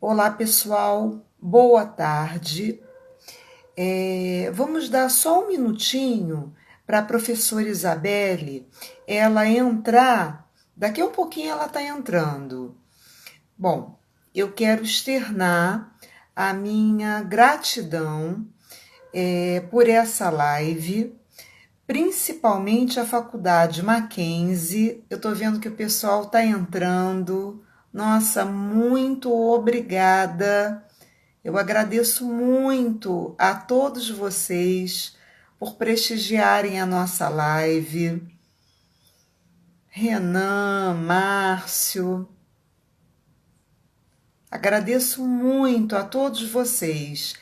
Olá, pessoal, boa tarde. Vamos dar só um minutinho para a professora Isabelle ela entrar. Daqui a um pouquinho ela está entrando. Bom, eu quero externar a minha gratidão por essa live, principalmente a Faculdade Mackenzie. Eu estou vendo que o pessoal está entrando. Nossa, muito obrigada. Eu agradeço muito a todos vocês por prestigiarem a nossa live. Renan, Márcio, agradeço muito a todos vocês.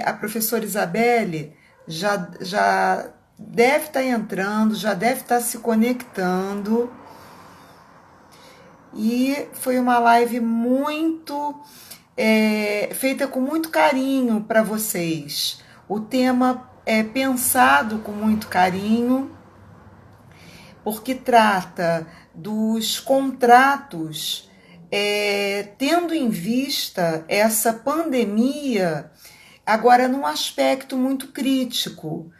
A professora Isabelle já deve estar entrando, já deve estar se conectando. E foi uma live feita com muito carinho para vocês. O tema é pensado com muito carinho, porque trata dos contratos, tendo em vista essa pandemia, agora num aspecto muito crítico,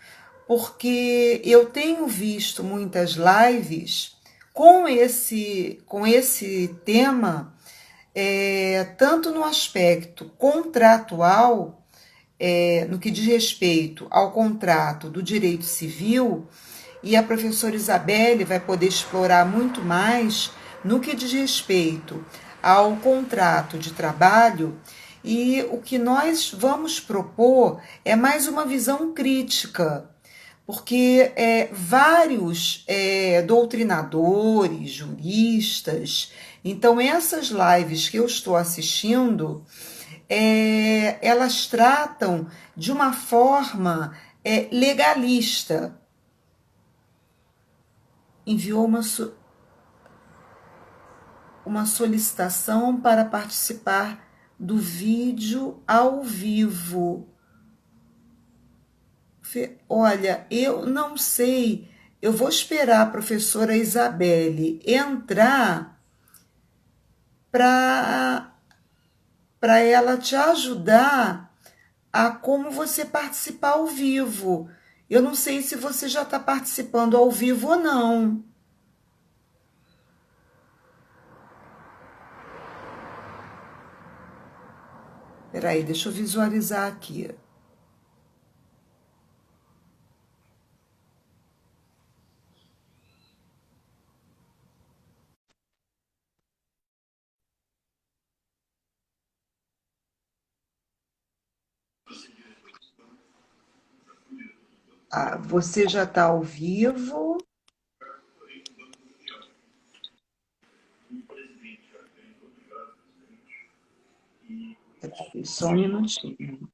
porque eu tenho visto muitas lives com esse tema, tanto no aspecto contratual, no que diz respeito ao contrato do direito civil, e a professora Isabelle vai poder explorar muito mais no que diz respeito ao contrato de trabalho, e o que nós vamos propor é mais uma visão crítica, porque vários doutrinadores, juristas, então essas lives que eu estou assistindo, elas tratam de uma forma legalista. Enviou uma solicitação para participar do vídeo ao vivo. Olha, eu não sei, eu vou esperar a professora Isabelle entrar para ela te ajudar a como você participar ao vivo. Eu não sei se você já está participando ao vivo ou não. Peraí, deixa eu visualizar aqui. Ah, você já está ao vivo? Peraí, só um minutinho.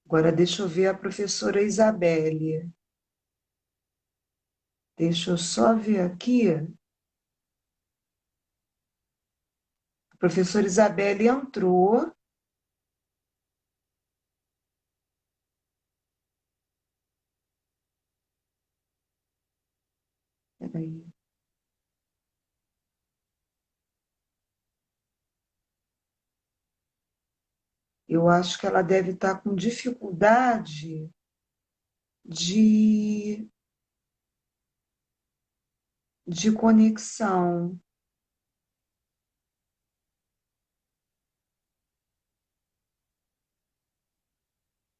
Agora deixa eu ver a professora Isabelle. Deixa eu só ver aqui. A professora Isabelle entrou. Peraí. Eu acho que ela deve estar com dificuldade de, de conexão.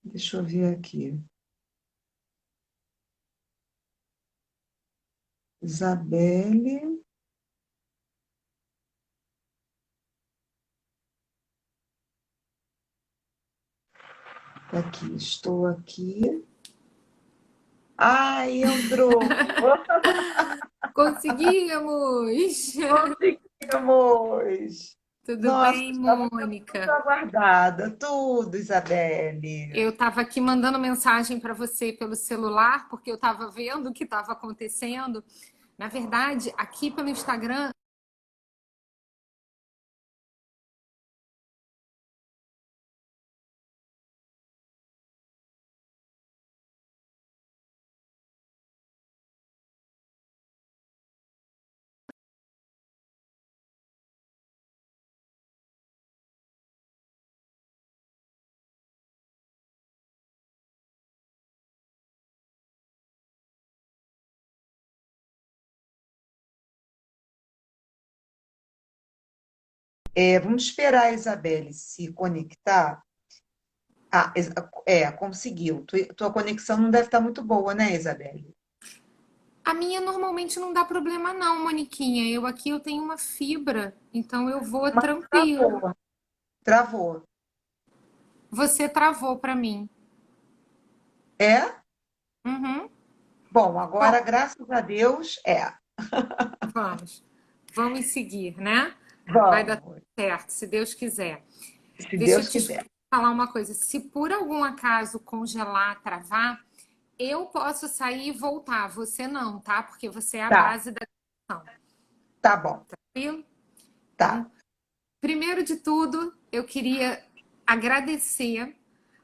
Deixa eu ver aqui. Isabelle. Aqui, estou aqui. Ai, entrou! Conseguimos! Conseguimos! Tudo Nossa, bem, estava muito Mônica? aguardada. Tudo, Isabelle. Eu estava aqui mandando mensagem para você pelo celular, porque eu estava vendo o que estava acontecendo. Na verdade, aqui pelo Instagram, Vamos esperar a Isabelle se conectar. Ah, conseguiu. Tua conexão não deve estar muito boa, né, Isabelle? A minha normalmente não dá problema não, Moniquinha. Eu aqui eu tenho uma fibra, então eu vou Mas tranquilo. travou. Travou. Você travou para mim. É? Uhum. Bom, Bom, agora, graças a Deus, é. vamos. Vamos seguir, né? Vai dar Vamos, certo, se Deus quiser. se Deixa eu Deus te quiser. falar uma coisa. Se por algum acaso congelar, travar, eu posso sair e voltar. Você não, tá? Porque você é a Tá, base da questão. tá bom, Viu? tá. Então, primeiro de tudo, eu queria agradecer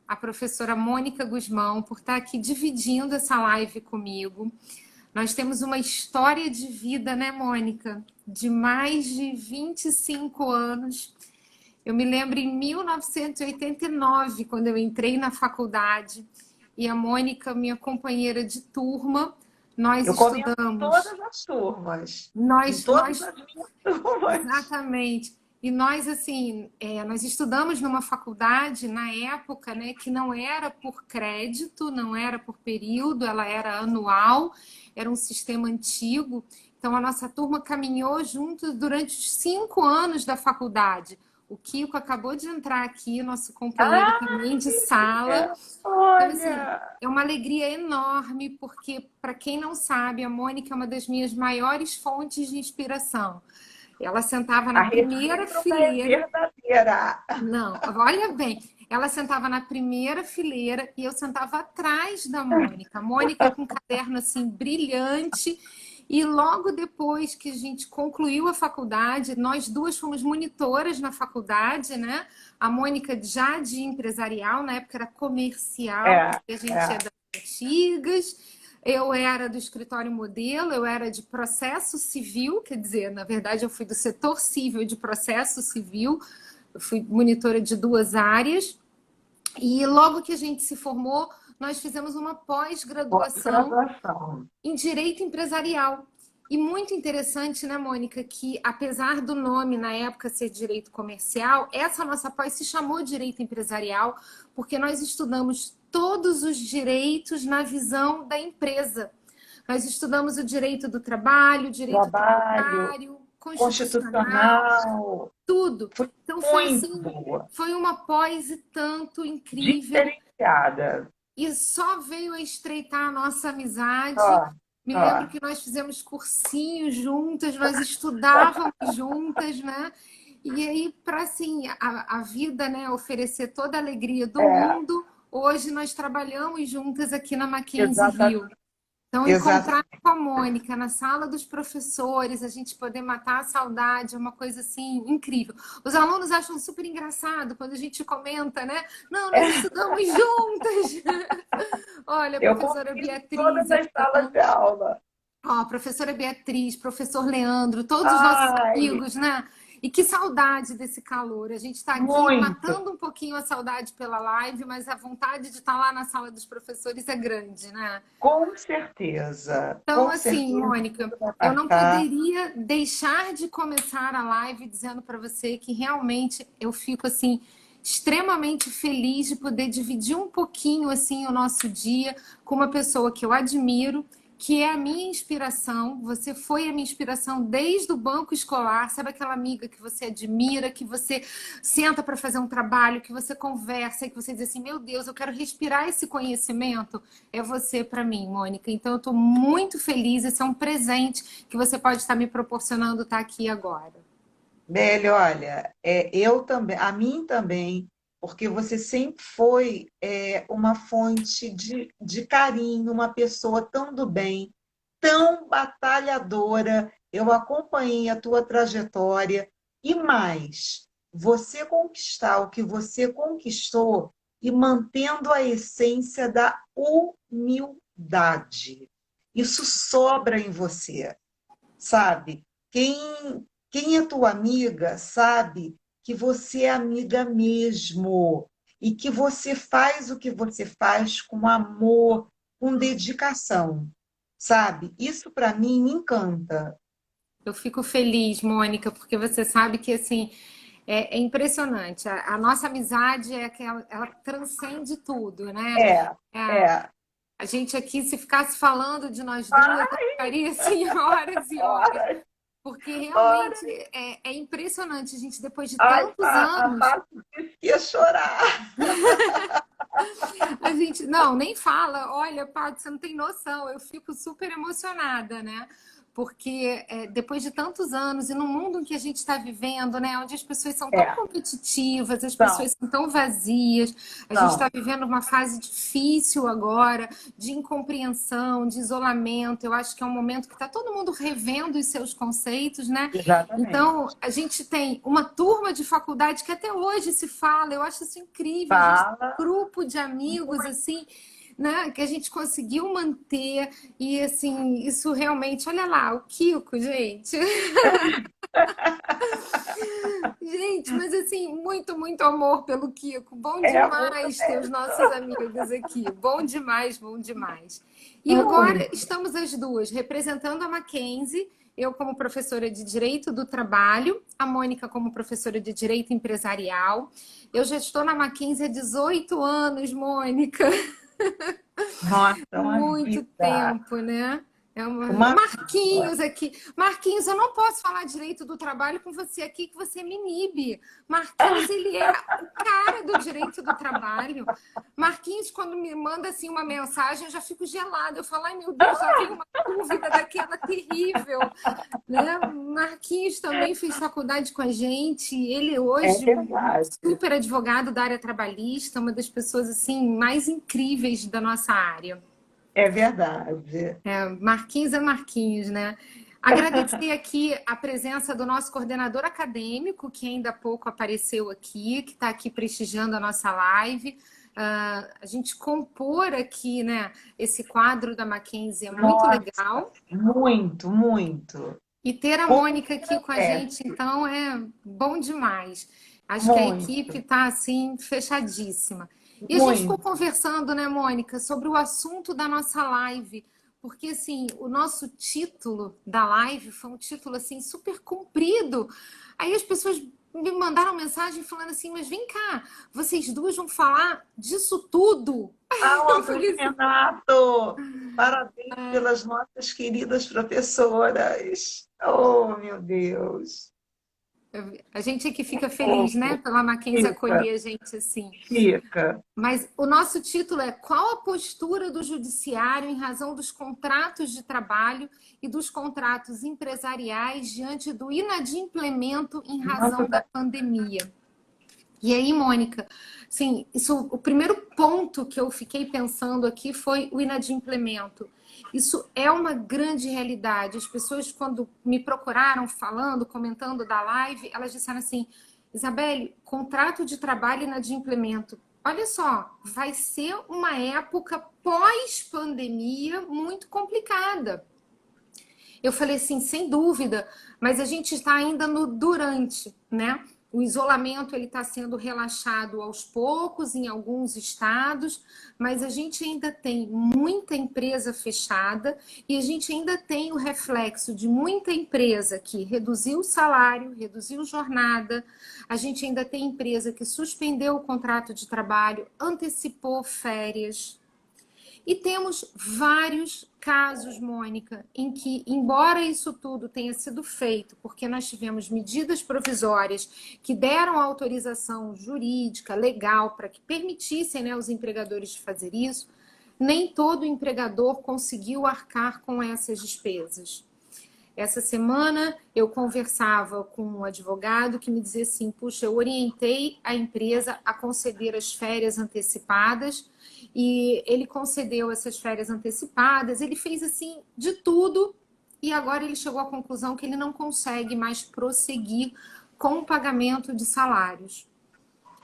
a professora Mônica Guzmão por estar aqui dividindo essa live comigo. Nós temos uma história de vida, né, Mônica? De mais de 25 anos. Eu me lembro em 1989, quando eu entrei na faculdade, e a Mônica, minha companheira de turma, nós Eu comento em estudamos. todas as turmas. Em Nós, todas nós as minhas turmas. Exatamente. E nós, assim, nós estudamos numa faculdade na época, né, que não era por crédito, não era por período, ela era anual, era um sistema antigo. Então, a nossa turma caminhou junto durante os 5 anos da faculdade. O Kiko acabou de entrar aqui, nosso companheiro Ah, também de sala. Então, assim, olha! é uma alegria enorme, porque, para quem não sabe, a Mônica é uma das minhas maiores fontes de inspiração. Ela sentava A na primeira recíproca é fileira. verdadeira. Não, olha bem. Ela sentava na primeira fileira e eu sentava atrás da Mônica. A Mônica com um caderno assim brilhante. E logo depois que a gente concluiu a faculdade, nós duas fomos monitoras na faculdade, né? A Mônica já de empresarial, na época era comercial, É, porque a gente é é. das antigas. Eu era do escritório modelo, eu era de processo civil, quer dizer, na verdade eu fui do setor civil de processo civil, eu fui monitora de 2 áreas, e logo que a gente se formou, nós fizemos uma pós-graduação Pós-graduação. em direito empresarial. E muito interessante, né, Mônica, que apesar do nome na época ser direito comercial, essa nossa pós se chamou direito empresarial, porque nós estudamos todos os direitos na visão da empresa. Nós estudamos o direito do trabalho, o direito Trabalho tributário, constitucional, constitucional. tudo. Foi Então foi muito assim, boa. foi uma pós e tanto incrível Diferenciada. e só veio a estreitar a nossa amizade. Ó, Me lembro ó. que nós fizemos cursinhos juntas, nós estudávamos juntas, né? E aí, para assim, a vida, né, oferecer toda a alegria do É, mundo, hoje nós trabalhamos juntas aqui na Mackenzie Hill. exatamente. Então, encontrar Exatamente. com a Mônica na sala dos professores, a gente poder matar a saudade, é uma coisa assim incrível. Os alunos acham super engraçado quando a gente comenta, né? Não, nós estudamos juntas. Olha, Eu professora convivo em todas Beatriz, as salas de aula. ó, professora Beatriz, professor Leandro, todos os nossos Ai, amigos, né? E que saudade desse calor. A gente está aqui muito. matando um pouquinho a saudade pela live, mas a vontade de estar lá na sala dos professores é grande, né? Com certeza. Então, Com assim, certeza. Mônica, Vai eu não marcar. poderia deixar de começar a live dizendo para você que realmente eu fico assim extremamente feliz de poder dividir um pouquinho assim o nosso dia com uma pessoa que eu admiro, que é a minha inspiração. Você foi a minha inspiração desde o banco escolar, sabe aquela amiga que você admira, que você senta para fazer um trabalho, que você conversa e que você diz assim, meu Deus, eu quero respirar esse conhecimento. É você para mim, Mônica. Então eu estou muito feliz. Esse é um presente que você pode estar me proporcionando estar aqui agora. Beli, olha, eu também, a mim também, porque você sempre foi uma fonte de carinho, uma pessoa tão do bem, tão batalhadora. Eu acompanhei a tua trajetória e mais, você conquistar o que você conquistou e mantendo a essência da humildade. Isso sobra em você, sabe? Quem é tua amiga sabe que você é amiga mesmo e que você faz o que você faz com amor, com dedicação, sabe? Isso para mim me encanta. Eu fico feliz, Mônica, porque você sabe que assim É impressionante. A nossa amizade é que ela transcende tudo, né? É, É, é. a gente aqui, se ficasse falando de nós duas, eu ficaria assim horas e horas, Ora, porque ora. realmente é impressionante, a gente, depois de Ai, tantos anos, a Márcia ia chorar. a gente, não, nem fala, olha, Paty, você não tem noção, eu fico super emocionada, né? Porque depois de tantos anos, e no mundo em que a gente está vivendo, né, onde as pessoas são tão É, competitivas, as são, pessoas são tão vazias, a gente são. está vivendo uma fase difícil agora, de incompreensão, de isolamento. Eu acho que é um momento que está todo mundo revendo os seus conceitos, né? Então, Exatamente. a gente tem uma turma de faculdade que até hoje se fala, eu acho isso incrível, a gente tem Fala. um grupo de amigos, assim, né, que a gente conseguiu manter, e assim, isso realmente, olha lá, o Kiko, gente. Gente, mas assim, muito, muito amor pelo Kiko. Bom É muito demais ter os mesmo. nossos amigos aqui. Bom demais, bom demais. E agora Muito. estamos as duas representando a Mackenzie, eu como professora de Direito do Trabalho, a Mônica como professora de Direito Empresarial. Eu já estou na Mackenzie há 18 anos, Mônica. Nossa, uma Muito vida. tempo, né? O Uma Marquinhos aqui. Marquinhos, eu não posso falar direito do trabalho com você aqui, que você me inibe. Marquinhos, ele é o cara do direito do trabalho. Marquinhos, quando me manda assim uma mensagem, eu já fico gelada. Eu falo, ai meu Deus, lá vem uma dúvida daquela terrível. Né? Marquinhos também fez faculdade com a gente. Ele é hoje, verdade. super advogado da área trabalhista, uma das pessoas assim mais incríveis da nossa área. É verdade. Marquinhos é Marquinhos, né? Agradecer aqui a presença do nosso coordenador acadêmico, que ainda há pouco apareceu aqui, que está aqui prestigiando a nossa live. A gente compor aqui, né, esse quadro da Mackenzie é muito Nossa, legal. muito, muito. E ter a Com Mônica aqui com a é, gente, então, é bom demais. Acho que a equipe muito, está, assim, fechadíssima. E a gente ficou muito. conversando, né, Mônica, sobre o assunto da nossa live, porque, assim, o nosso título da live foi um título, assim, super comprido. Aí as pessoas me mandaram mensagem falando assim, mas vem cá, vocês duas vão falar disso tudo? Eu Aula do falei assim, Renato! Parabéns pelas nossas queridas professoras. Oh, meu Deus. a gente aqui fica feliz, né, Fofo. pela Mackenzie Fica, acolher a gente assim. fica. Mas o nosso título é Qual a postura do judiciário em razão dos contratos de trabalho e dos contratos empresariais diante do inadimplemento em razão da pandemia? E aí, Mônica, sim, isso, o primeiro ponto que eu fiquei pensando aqui foi o inadimplemento. Isso é uma grande realidade. As pessoas, quando me procuraram falando, comentando da live, elas disseram assim: Isabelle, contrato de trabalho inadimplemento. Olha só, vai ser uma época pós-pandemia muito complicada. Eu falei assim, sem dúvida, mas a gente está ainda no durante, né? O isolamento ele está sendo relaxado aos poucos em alguns estados, mas a gente ainda tem muita empresa fechada e a gente ainda tem o reflexo de muita empresa que reduziu o salário, reduziu jornada, a gente ainda tem empresa que suspendeu o contrato de trabalho, antecipou férias, e temos vários casos, Mônica, em que, embora isso tudo tenha sido feito, porque nós tivemos medidas provisórias que deram autorização jurídica, legal, para que permitissem, né, os empregadores de fazer isso, nem todo empregador conseguiu arcar com essas despesas. Essa semana eu conversava com um advogado que me dizia assim: puxa, eu orientei a empresa a conceder as férias antecipadas e ele concedeu essas férias antecipadas, ele fez assim de tudo e agora ele chegou à conclusão que ele não consegue mais prosseguir com o pagamento de salários.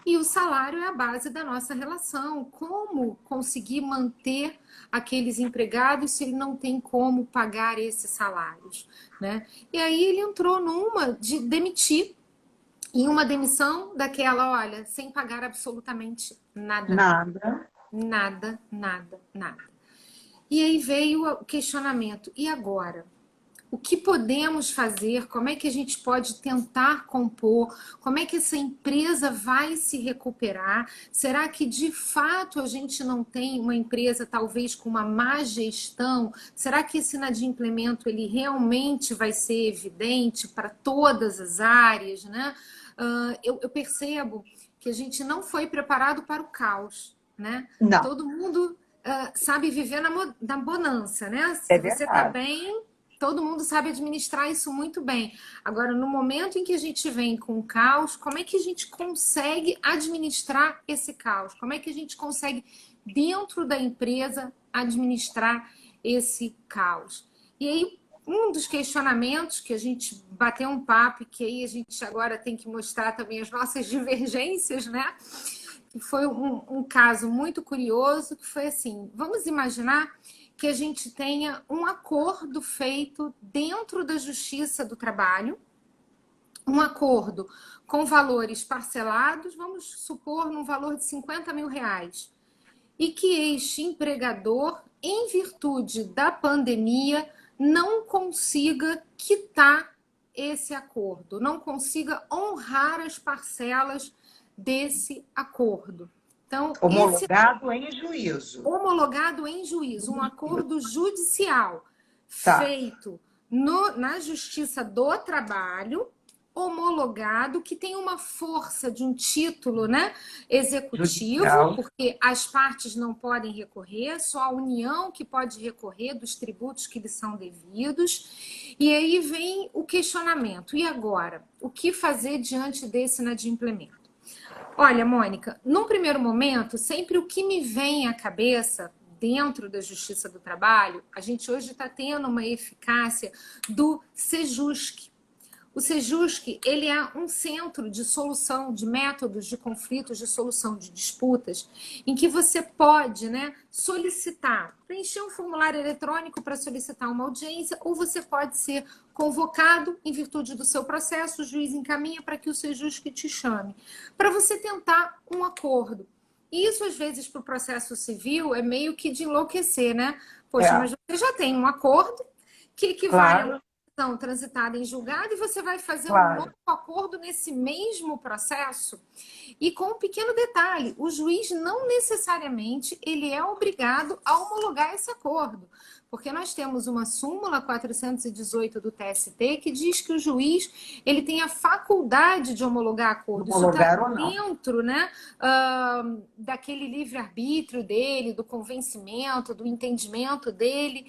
E o salário é a base da nossa relação. Como conseguir manter aqueles empregados se ele não tem como pagar esses salários, né? E aí ele entrou numa de demitir, em uma demissão daquela, olha, sem pagar absolutamente nada. Nada. Nada, nada, nada. E aí veio o questionamento: e agora? o que podemos fazer, como é que a gente pode tentar compor, como é que essa empresa vai se recuperar. Será que de fato a gente não tem uma empresa talvez com uma má gestão? Será que esse inadimplemento ele realmente vai ser evidente para todas as áreas, né? Eu percebo que a gente não foi preparado para o caos, né? Não, Todo mundo sabe viver na bonança, né? é Se você está verdade. bem, todo mundo sabe administrar isso muito bem. Agora, no momento em que a gente vem com o caos, como é que a gente consegue administrar esse caos? Como é que a gente consegue, dentro da empresa, administrar esse caos? E aí, um dos questionamentos que a gente bateu um papo, e que aí a gente agora tem que mostrar também as nossas divergências, né? Que foi um caso muito curioso, que foi assim, vamos imaginar que a gente tenha um acordo feito dentro da Justiça do Trabalho, um acordo com valores parcelados, vamos supor, num valor de 50 mil reais, e que este empregador, em virtude da pandemia, não consiga quitar esse acordo, não consiga honrar as parcelas desse acordo. Então, esse Homologado em juízo. homologado em juízo, um acordo judicial Tá. feito na Justiça do Trabalho, homologado, que tem uma força de um título, né, executivo, Judicial. porque as partes não podem recorrer, só a União que pode recorrer dos tributos que lhes são devidos. E aí vem o questionamento. E agora? O que fazer diante desse inadimplemento? Olha, Mônica, num primeiro momento, sempre o que me vem à cabeça dentro da Justiça do Trabalho, a gente hoje está tendo uma eficácia do Sejusc. O Sejusc, ele é um centro de solução de métodos de conflitos, de solução de disputas, em que você pode, né, solicitar, preencher um formulário eletrônico para solicitar uma audiência, ou você pode ser convocado em virtude do seu processo, o juiz encaminha para que o Sejusc te chame, para você tentar um acordo. E isso, às vezes, para o processo civil é meio que de enlouquecer, né? Poxa, É, mas você já tem um acordo que equivale a uma claro, decisão transitada em julgado e você vai fazer um novo claro. acordo nesse mesmo processo? E com um pequeno detalhe, o juiz não necessariamente ele é obrigado a homologar esse acordo, porque nós temos uma súmula 418 do TST que diz que o juiz ele tem a faculdade de homologar acordo. Isso está Homologar ou não. dentro, né, daquele livre-arbítrio dele, do convencimento, do entendimento dele.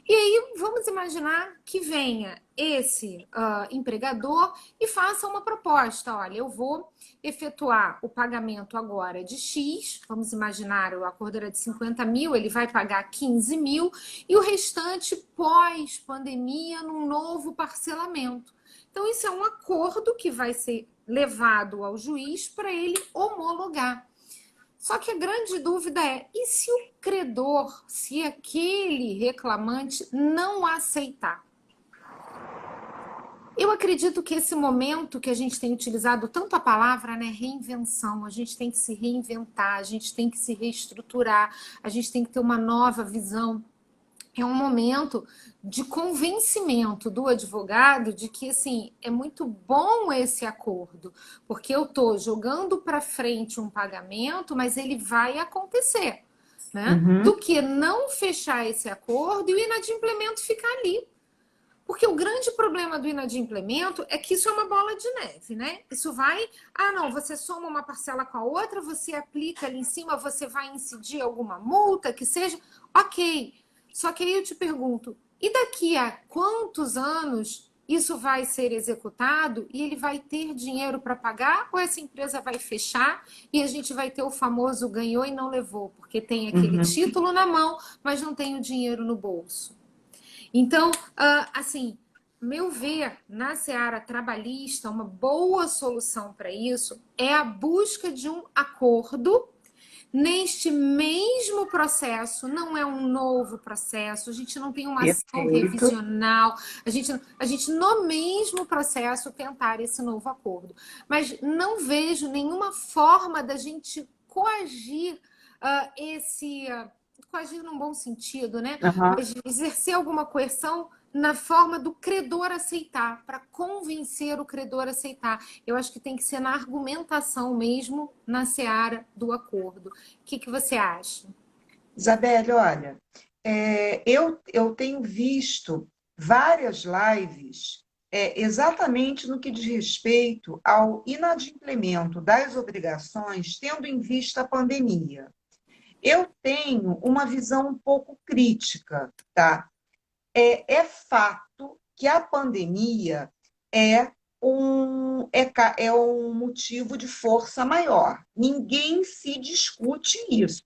E aí, vamos imaginar que venha esse empregador e faça uma proposta. Olha, eu vou efetuar o pagamento agora de X, vamos imaginar, o acordo era de 50 mil, ele vai pagar 15 mil, e o restante pós-pandemia num novo parcelamento. Então, isso é um acordo que vai ser levado ao juiz para ele homologar. Só que a grande dúvida é, e se o credor, se aquele reclamante não aceitar? Eu acredito que esse momento que a gente tem utilizado tanto a palavra, né, reinvenção, a gente tem que se reinventar, a gente tem que se reestruturar, a gente tem que ter uma nova visão. É um momento de convencimento do advogado de que, assim, é muito bom esse acordo, porque eu estou jogando para frente um pagamento, mas ele vai acontecer, né? Uhum. Do que não fechar esse acordo e o inadimplemento ficar ali. Porque o grande problema do inadimplemento é que isso é uma bola de neve, né? Isso vai, não, você soma uma parcela com a outra, você aplica ali em cima, você vai incidir alguma multa, que seja, ok. Só que aí eu te pergunto, e daqui a quantos anos isso vai ser executado e ele vai ter dinheiro para pagar ou essa empresa vai fechar e a gente vai ter o famoso ganhou e não levou, porque tem aquele Uhum. título na mão, mas não tem o dinheiro no bolso. Então, assim, meu ver, na seara trabalhista, uma boa solução para isso é a busca de um acordo neste mesmo processo, não é um novo processo, a gente não tem uma ação Perfeito. revisional, a gente no mesmo processo tentar esse novo acordo. Mas não vejo nenhuma forma da gente coagir coagir num bom sentido, né? Uhum. Mas exercer alguma coerção na forma do credor aceitar, para convencer o credor a aceitar. Eu acho que tem que ser na argumentação mesmo, na seara do acordo. O que você acha? Isabelle, olha, eu tenho visto várias lives exatamente no que diz respeito ao inadimplemento das obrigações, tendo em vista a pandemia. Eu tenho uma visão um pouco crítica, tá? É fato que a pandemia é é um motivo de força maior. Ninguém se discute isso,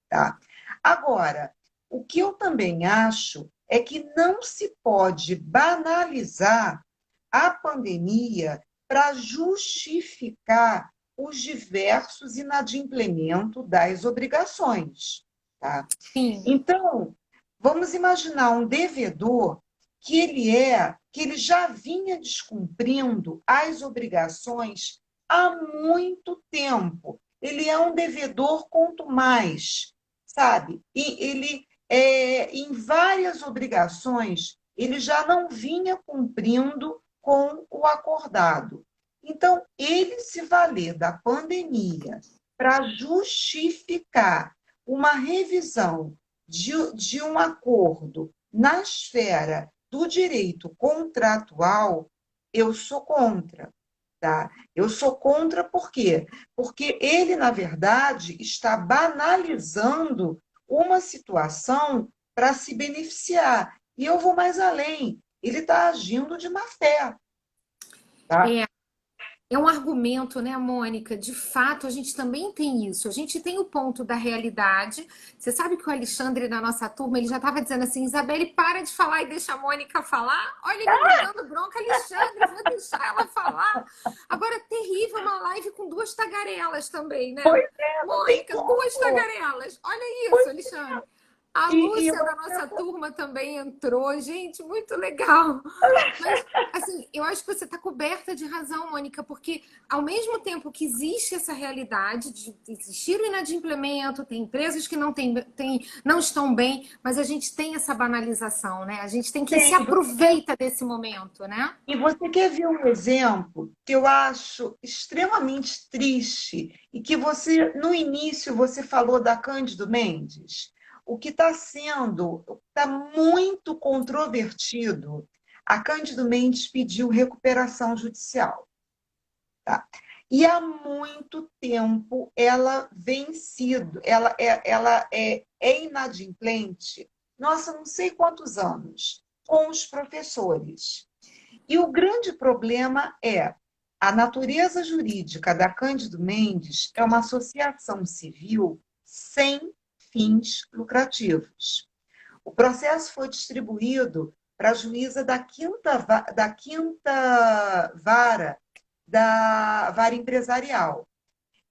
tá? Agora, o que eu também acho é que não se pode banalizar a pandemia para justificar os diversos inadimplementos das obrigações, tá? Sim. Então, vamos imaginar um devedor que ele já vinha descumprindo as obrigações há muito tempo. Ele é um devedor quanto mais, sabe? E ele em várias obrigações ele já não vinha cumprindo com o acordado. Então, ele se valer da pandemia para justificar uma revisão de um acordo na esfera do direito contratual, eu sou contra. Tá? Eu sou contra por quê? Porque ele, na verdade, está banalizando uma situação para se beneficiar. E eu vou mais além. Ele está agindo de má fé. Tá? É, É um argumento, né, Mônica? De fato, a gente também tem isso. A gente tem o ponto da realidade. Você sabe que o Alexandre, da nossa turma, ele já estava dizendo assim: Isabelle, para de falar e deixa a Mônica falar. Olha ele me dando bronca, Alexandre, vou deixar ela falar. Agora, terrível uma live com duas tagarelas também, né? Pois é, não tem Mônica, duas como. tagarelas. Olha isso, Alexandre. A E Lúcia, da nossa turma, também entrou. Gente, muito legal. Mas, assim, eu acho que você está coberta de razão, Mônica, porque ao mesmo tempo que existe essa realidade de existir o inadimplemento, tem empresas que não estão bem, mas a gente tem essa banalização, né? A gente tem quem se aproveita desse momento, né? E você quer ver um exemplo que eu acho extremamente triste e que você, no início, você falou da Cândido Mendes? O que está muito controvertido. A Cândido Mendes pediu recuperação judicial, tá? E há muito tempo ela vem sido, é inadimplente, nossa, não sei quantos anos, com os professores. E o grande problema é a natureza jurídica da Cândido Mendes é uma associação civil sem fins lucrativos. O processo foi distribuído para a juíza da quinta vara da vara empresarial.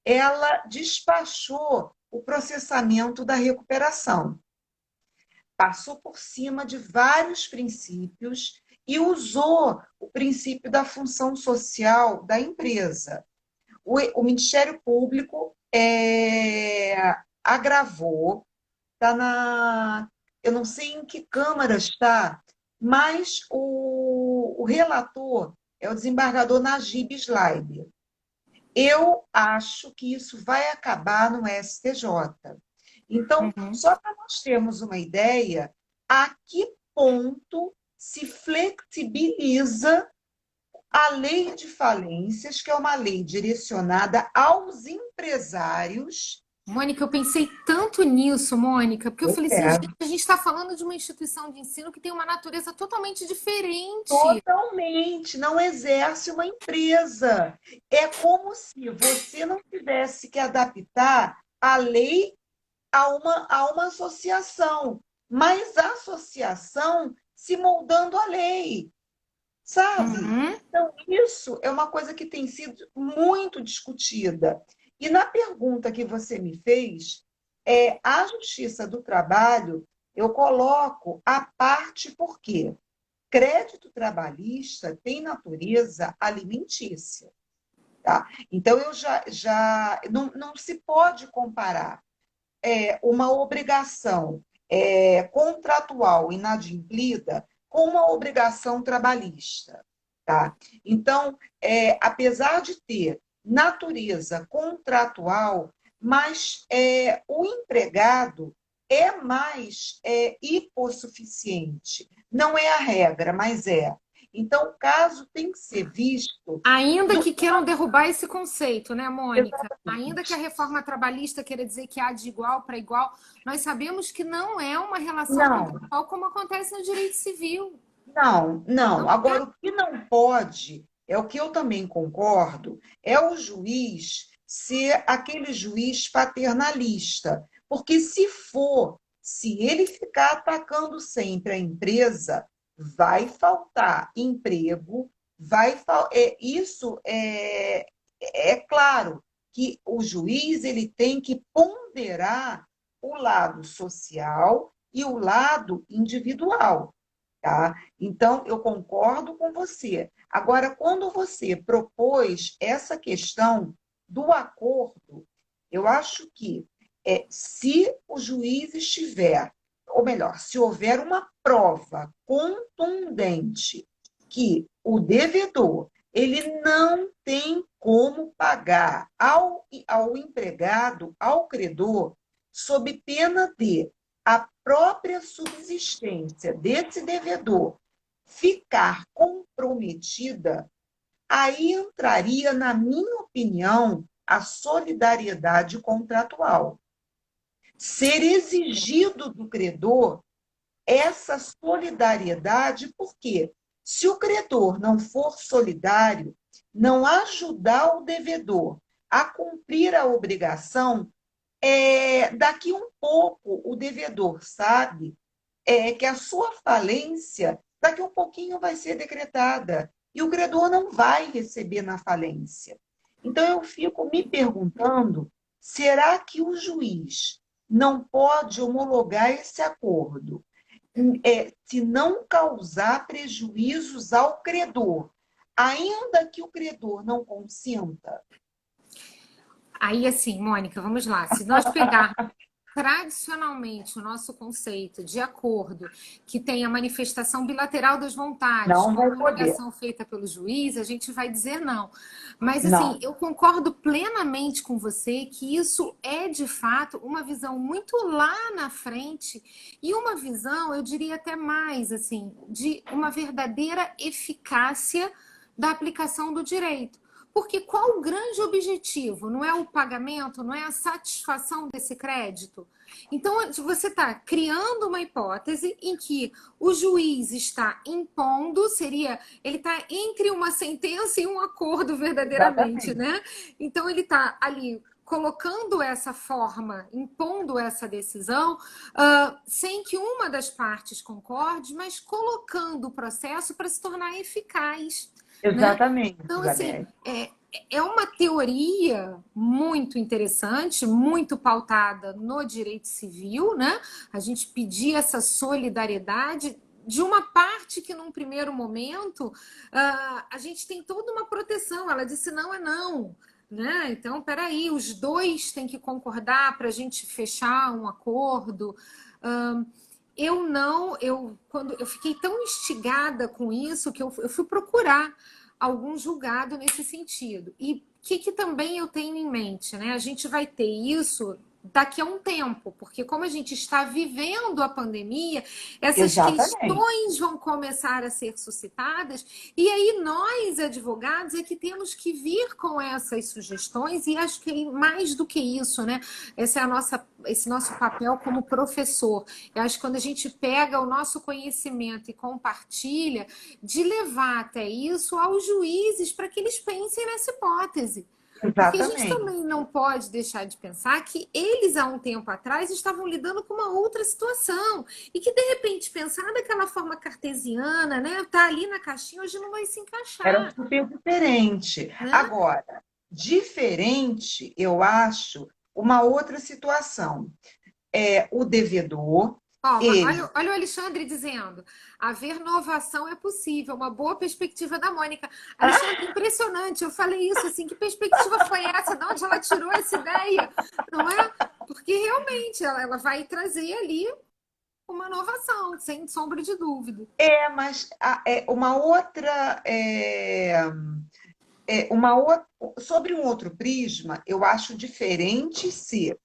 Ela despachou o processamento da recuperação, passou por cima de vários princípios e usou o princípio da função social da empresa. O Ministério Público agravou, está na. Eu não sei em que Câmara está, mas o relator é o desembargador Najib Slider. Eu acho que isso vai acabar no STJ. Então, Uhum. só para nós termos uma ideia, a que ponto se flexibiliza a lei de falências, que é uma lei direcionada aos empresários. Mônica, eu pensei tanto nisso, Mônica, porque eu falei assim, É, gente, a gente está falando de uma instituição de ensino que tem uma natureza totalmente diferente. totalmente, não exerce uma empresa. É como se você não tivesse que adaptar a lei a uma associação, mas a associação se moldando à lei, sabe? Uhum. Então, isso é uma coisa que tem sido muito discutida. E na pergunta que você me fez, a Justiça do Trabalho, eu coloco a parte por quê? Crédito trabalhista tem natureza alimentícia. Tá? Então, já não se pode comparar uma obrigação contratual inadimplida com uma obrigação trabalhista, tá? Então, apesar de ter natureza contratual, mas o empregado é mais hipossuficiente. Não é a regra, mas é. Então, o caso tem que ser visto Ainda do... que queiram derrubar esse conceito, né, Mônica? Ainda que a Exatamente. reforma trabalhista queira dizer que há de igual para igual, nós sabemos que não é uma relação Não, contratual como acontece no direito civil. não, não. Não é. Agora, o que não pode, é o que eu também concordo, é o juiz ser aquele juiz paternalista. Porque se ele ficar atacando sempre a empresa, vai faltar emprego, isso é claro que o juiz ele tem que ponderar o lado social e o lado individual. Tá? Então, eu concordo com você. Agora, quando você propôs essa questão do acordo, eu acho que se o juiz estiver, ou melhor, se houver uma prova contundente que o devedor ele não tem como pagar ao empregado, ao credor, sob pena de a própria subsistência desse devedor ficar comprometida, aí entraria, na minha opinião, a solidariedade contratual. Ser exigido do credor essa solidariedade, porque se o credor não for solidário, não ajudar o devedor a cumprir a obrigação, daqui um pouco o devedor sabe que a sua falência daqui um pouquinho vai ser decretada e o credor não vai receber na falência. Então eu fico me perguntando, será que o juiz não pode homologar esse acordo se não causar prejuízos ao credor, ainda que o credor não consinta? Aí, assim, Mônica, vamos lá. Se nós pegarmos tradicionalmente o nosso conceito de acordo que tem a manifestação bilateral das vontades Não como vai poder. obrigação feita pelo juiz, a gente vai dizer não. Mas assim, Não. eu concordo plenamente com você que isso é de fato uma visão muito lá na frente e uma visão, eu diria até mais assim, de uma verdadeira eficácia da aplicação do direito. Porque qual o grande objetivo? Não é o pagamento, não é a satisfação desse crédito? Então, você está criando uma hipótese em que o juiz está impondo, ele está entre uma sentença e um acordo verdadeiramente, Exatamente. né? Então, ele está ali colocando essa forma, impondo essa decisão, sem que uma das partes concorde, mas colocando o processo para se tornar eficaz, né? Exatamente, Então, assim, Isabel. é uma teoria muito interessante, muito pautada no direito civil, né? A gente pedir essa solidariedade de uma parte que, num primeiro momento, a gente tem toda uma proteção. Ela disse não é não. Né? Então, peraí, os dois têm que concordar para a gente fechar um acordo. Eu não, quando eu fiquei tão instigada com isso que eu fui procurar algum julgado nesse sentido. E o que também eu tenho em mente, né? A gente vai ter isso daqui a um tempo, porque como a gente está vivendo a pandemia, essas Exatamente. questões vão começar a ser suscitadas, e aí nós, advogados, é que temos que vir com essas sugestões, e acho que mais do que isso, né? Esse nosso papel como professor. Eu acho que quando a gente pega o nosso conhecimento e compartilha, de levar até isso aos juízes para que eles pensem nessa hipótese. Porque a gente Exatamente. também não pode deixar de pensar que eles, há um tempo atrás, estavam lidando com uma outra situação. E que, de repente, pensar daquela forma cartesiana, né? Tá ali na caixinha, hoje não vai se Era encaixar, super diferente. né? Agora, diferente, eu acho, uma outra situação. O devedor, Ó, ele. olha o Alexandre dizendo: haver inovação é possível, uma boa perspectiva da Mônica. Alexandre, impressionante, eu falei isso assim, que perspectiva foi essa? De onde ela tirou essa ideia? Não é? Porque realmente ela vai trazer ali uma inovação, sem sombra de dúvida. Mas uma outra, uma outra, sobre um outro prisma, eu acho diferente se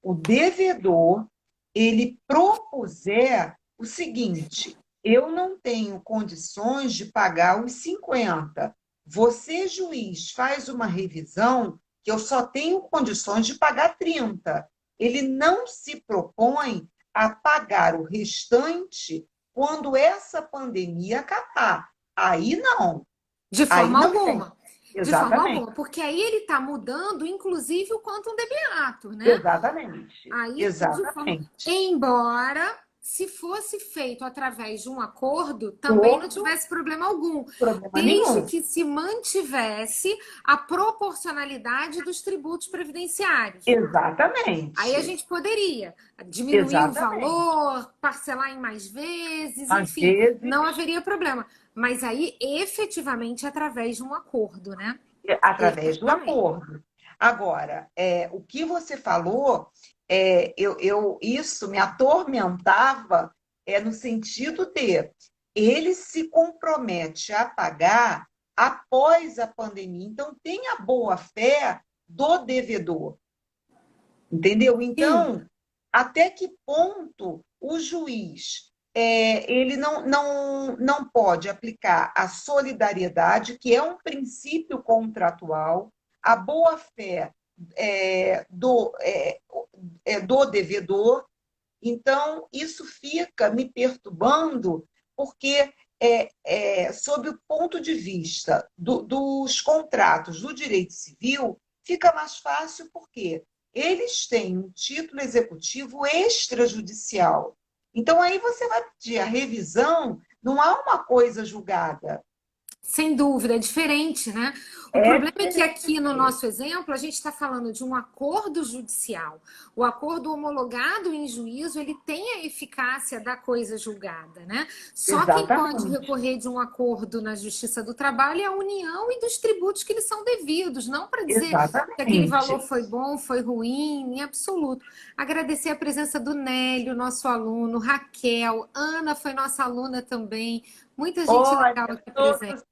o devedor ele propuser o seguinte: eu não tenho condições de pagar os 50. Você, juiz, faz uma revisão que eu só tenho condições de pagar 30. Ele não se propõe a pagar o restante quando essa pandemia acabar. Aí não, De aí forma não tem. alguma. De forma Exatamente, alguma, porque aí ele está mudando, inclusive, o quantum de beato, né? exatamente, Aí, de forma. exatamente. Embora, se fosse feito através de um acordo, também não Todo tivesse problema algum, problema desde nenhum. que se mantivesse a proporcionalidade dos tributos previdenciários. Aí a Exatamente, gente poderia diminuir o exatamente. valor, parcelar em mais vezes, Às enfim, não vezes, haveria problema. Mas aí, efetivamente, através de um acordo, né? através do Efetivamente. acordo. Agora, o que você falou, isso me atormentava, no sentido de ele se compromete a pagar após a pandemia. Então, tem a boa-fé do devedor. Entendeu? Sim, Então, até que ponto o juiz ele não pode aplicar a solidariedade, que é um princípio contratual, a boa-fé do devedor. Então, isso fica me perturbando, porque, sob o ponto de vista dos contratos do direito civil, fica mais fácil porque eles têm um título executivo extrajudicial. Então, aí você vai pedir a revisão, não há uma coisa julgada. sem dúvida, é diferente, né? O É problema é que diferente. aqui no nosso exemplo a gente está falando de um acordo judicial. O acordo homologado em juízo ele tem a eficácia da coisa julgada, né? Só quem pode Exatamente. recorrer de um acordo na Justiça do Trabalho é a União e dos tributos que lhes são devidos, não para dizer que aquele valor Exatamente. foi bom, foi ruim, em absoluto. Agradecer a presença do Nélio, nosso aluno, Raquel, Ana foi nossa aluna também. Muita gente legal Olha, aqui presente. todos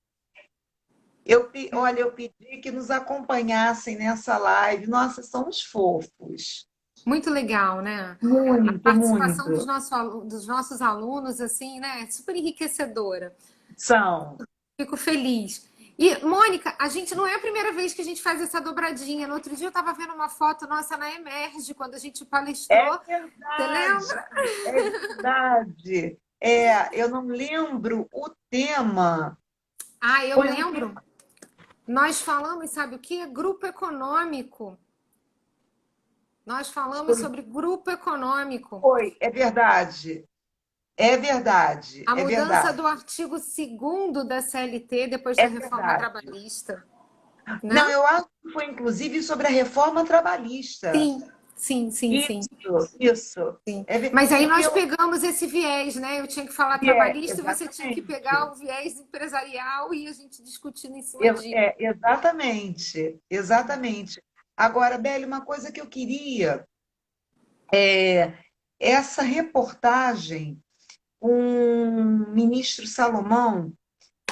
olha, eu pedi que nos acompanhassem nessa live. Nossa, somos fofos. Muito legal, né? A Muito, participação muito. dos nossos alunos, assim, né? Super enriquecedora. São. Fico feliz. E, Mônica, a gente não é a primeira vez que a gente faz essa dobradinha. No outro dia eu estava vendo uma foto nossa na Emerge, quando a gente É palestrou. Você verdade, lembra? é verdade. Eu não lembro o tema. Ah, eu Foi um lembro. tema. Nós falamos, sabe o quê? Grupo econômico. Nós falamos Foi, sobre grupo econômico. é verdade. É verdade, A é mudança verdade, do artigo 2º da CLT depois da é reforma verdade. trabalhista, Não, né? eu acho que foi inclusive sobre a reforma trabalhista. Sim, sim, sim, sim, Isso. sim. É Mas aí porque nós eu pegamos esse viés, né? Eu tinha que falar trabalhista e você tinha que pegar exatamente. o viés empresarial e a gente discutindo em cima disso. Exatamente, exatamente. Agora, Beli, uma coisa que eu queria, essa reportagem, um ministro Salomão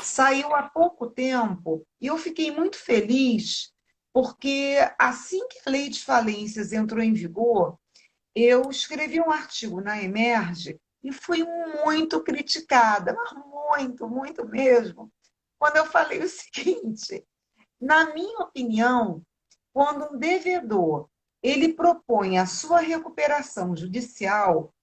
saiu há pouco tempo e eu fiquei muito feliz, porque assim que a lei de falências entrou em vigor, eu escrevi um artigo na Emerge e fui muito criticada, mas muito, muito mesmo, quando eu falei o seguinte: na minha opinião, quando um devedor ele propõe a sua recuperação judicial,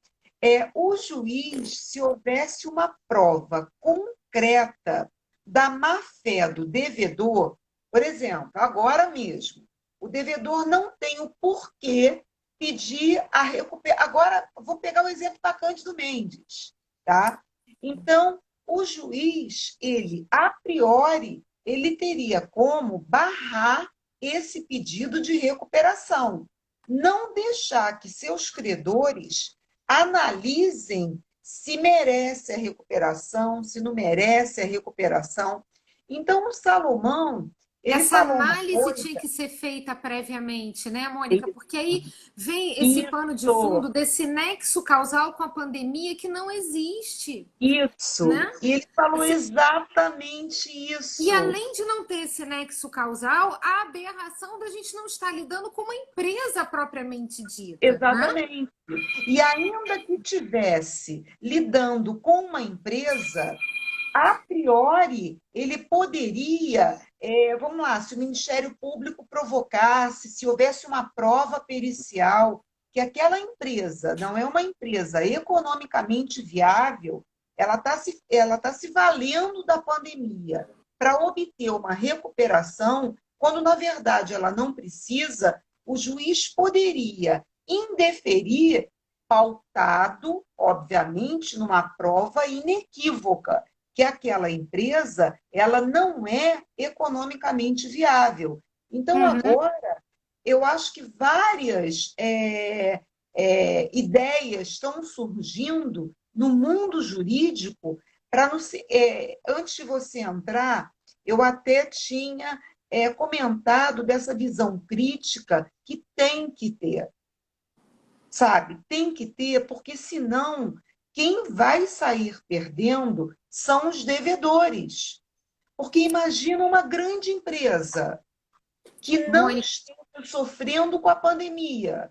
o juiz, se houvesse uma prova concreta da má-fé do devedor, por exemplo, agora mesmo, o devedor não tem o porquê pedir a recuperação. Agora, vou pegar o exemplo da Cândido Mendes, tá? Então, o juiz, ele, a priori, ele teria como barrar esse pedido de recuperação, não deixar que seus credores analisem se merece a recuperação, se não merece a recuperação. Então, o Salomão, Ele Essa falou uma análise coisa, tinha que ser feita previamente, né, Mônica? Porque aí vem esse pano de isso, fundo desse nexo causal com a pandemia que não existe, isso, né? e ele falou Assim, exatamente e isso. além de não ter esse nexo causal, a aberração da gente não estar lidando com uma empresa propriamente dita, né? Exatamente. E ainda que tivesse lidando com uma empresa, a priori, ele poderia, vamos lá, se o Ministério Público provocasse, se houvesse uma prova pericial, que aquela empresa não é uma empresa economicamente viável, ela tá se valendo da pandemia para obter uma recuperação, quando na verdade ela não precisa, o juiz poderia indeferir, pautado, obviamente, numa prova inequívoca que aquela empresa ela não é economicamente viável. Então, Uhum. agora, eu acho que várias ideias estão surgindo no mundo jurídico para antes de você entrar, eu até tinha comentado dessa visão crítica que tem que ter, sabe? Tem que ter, porque senão quem vai sair perdendo são os devedores. Porque imagina uma grande empresa que não Mônica, esteja sofrendo com a pandemia.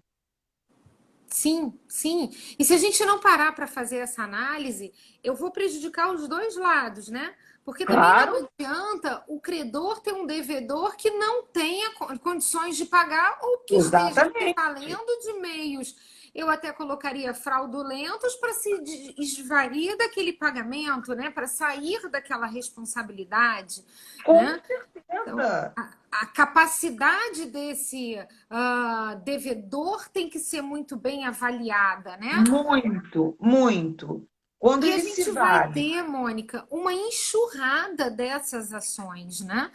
sim, sim. E se a gente não parar para fazer essa análise, eu vou prejudicar os dois lados, né? Porque também não Claro, adianta o credor ter um devedor que não tenha condições de pagar ou que esteja se exatamente. valendo de meios, eu até colocaria fraudulentos para se esvair daquele pagamento, né? Para sair daquela responsabilidade, Com né? Então, certeza. a capacidade desse devedor tem que ser muito bem avaliada, né? Muito, muito. Quando E a ele se gente vai vale. ter, Mônica, uma enxurrada dessas ações, né?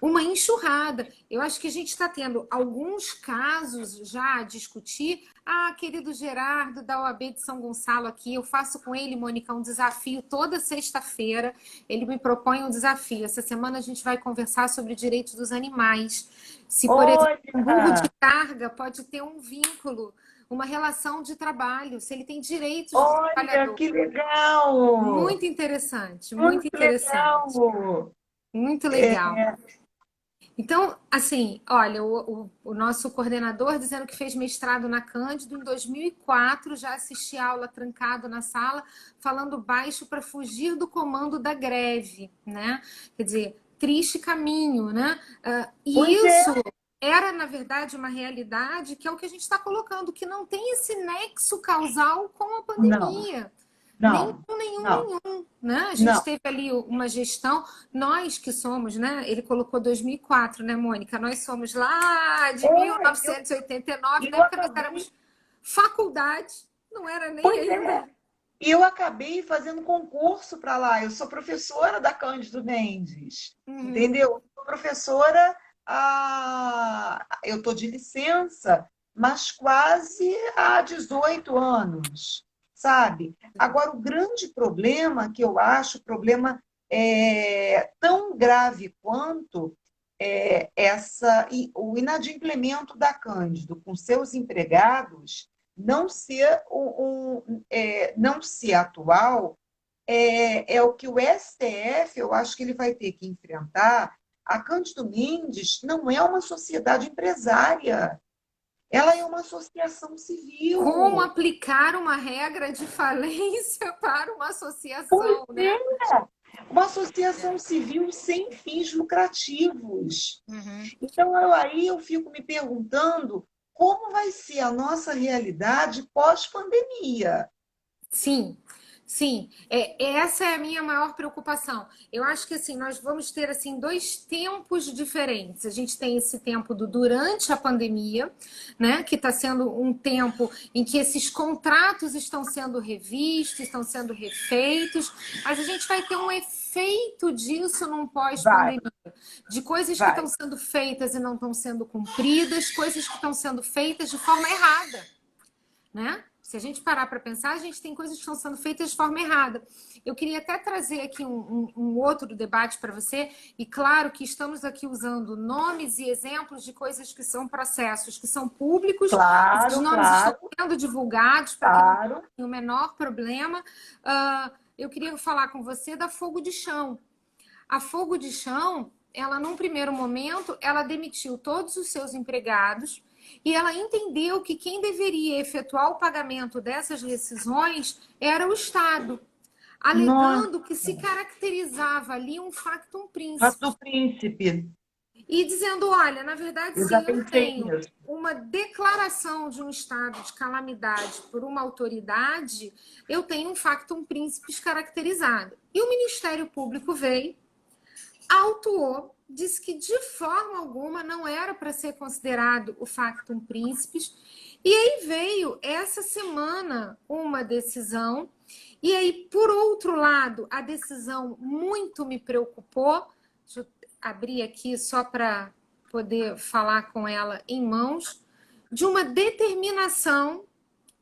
Uma enxurrada. Eu acho que a gente está tendo alguns casos já a discutir. Ah, querido Gerardo, da OAB de São Gonçalo aqui, eu faço com ele, Mônica, um desafio toda sexta-feira. Ele me propõe um desafio. Essa semana a gente vai conversar sobre direitos dos animais. Se, por exemplo, um burro de Olha, carga pode ter um vínculo, uma relação de trabalho, se ele tem direitos de olha, trabalhador. que legal! Muito interessante, muito Muito interessante, legal! muito legal. Então, assim, olha, o nosso coordenador dizendo que fez mestrado na Cândido em 2004, já assisti aula trancado na sala, falando baixo para fugir do comando da greve, né? Quer dizer, triste caminho, né? E Pois é, isso era, na verdade, uma realidade que é o que a gente está colocando, que não tem esse nexo causal com a não, pandemia. Nenhum, não, nenhum, não, nenhum, né? A gente não. teve ali uma gestão, nós que somos, né? Ele colocou 2004, né, Mônica? Nós somos lá de Eu, 1989, na eu época nós acabei, éramos faculdade, não era nem pois ainda. é, eu acabei fazendo concurso para lá. Eu sou professora da Cândido Mendes, Uhum. entendeu? Sou professora, eu estou de licença, mas quase há 18 anos, sabe? Agora, o grande problema que eu acho, o problema tão grave quanto o inadimplemento da Cândido com seus empregados não ser atual é o que o STF, eu acho que ele vai ter que enfrentar. A Cândido Mendes não é uma sociedade empresária, ela é uma associação Como civil. aplicar uma regra de falência para uma Pois associação, né? é, uma associação civil sem fins lucrativos. Uhum. Então, aí eu fico me perguntando como vai ser a nossa realidade pós-pandemia. Sim, sim. Essa é a minha maior preocupação. Eu acho que assim, nós vamos ter assim dois tempos diferentes. A gente tem esse tempo do durante a pandemia, né, que está sendo um tempo em que esses contratos estão sendo revistos, estão sendo refeitos, mas a gente vai ter um efeito disso num Vai, pós-pandemia, de coisas que estão vai. sendo feitas e não estão sendo cumpridas, coisas que estão sendo feitas de forma errada, né? Se a gente parar para pensar, a gente tem coisas que estão sendo feitas de forma errada. Eu queria até trazer aqui um outro debate para você, e claro que estamos aqui usando nomes e exemplos de coisas que são processos que são públicos, esses Claro, nomes estão claro, sendo divulgados para que não claro. tenha o menor problema. Eu queria falar com você da Fogo de Chão. A Fogo de Chão, ela num primeiro momento, ela demitiu todos os seus empregados e ela entendeu que quem deveria efetuar o pagamento dessas rescisões era o Estado, Nossa, alegando que se caracterizava ali um factum Fato do principis Príncipe. e dizendo, olha, na verdade, Eu se já eu pensei tenho nisso. uma declaração de um estado de calamidade por uma autoridade, eu tenho um factum principis caracterizado. E o Ministério Público veio, autuou, disse que de forma alguma não era para ser considerado o factum principis. E aí veio essa semana uma decisão. E aí, por outro lado, a decisão muito me preocupou. Deixa eu abrir aqui só para poder falar com ela em mãos, de uma determinação.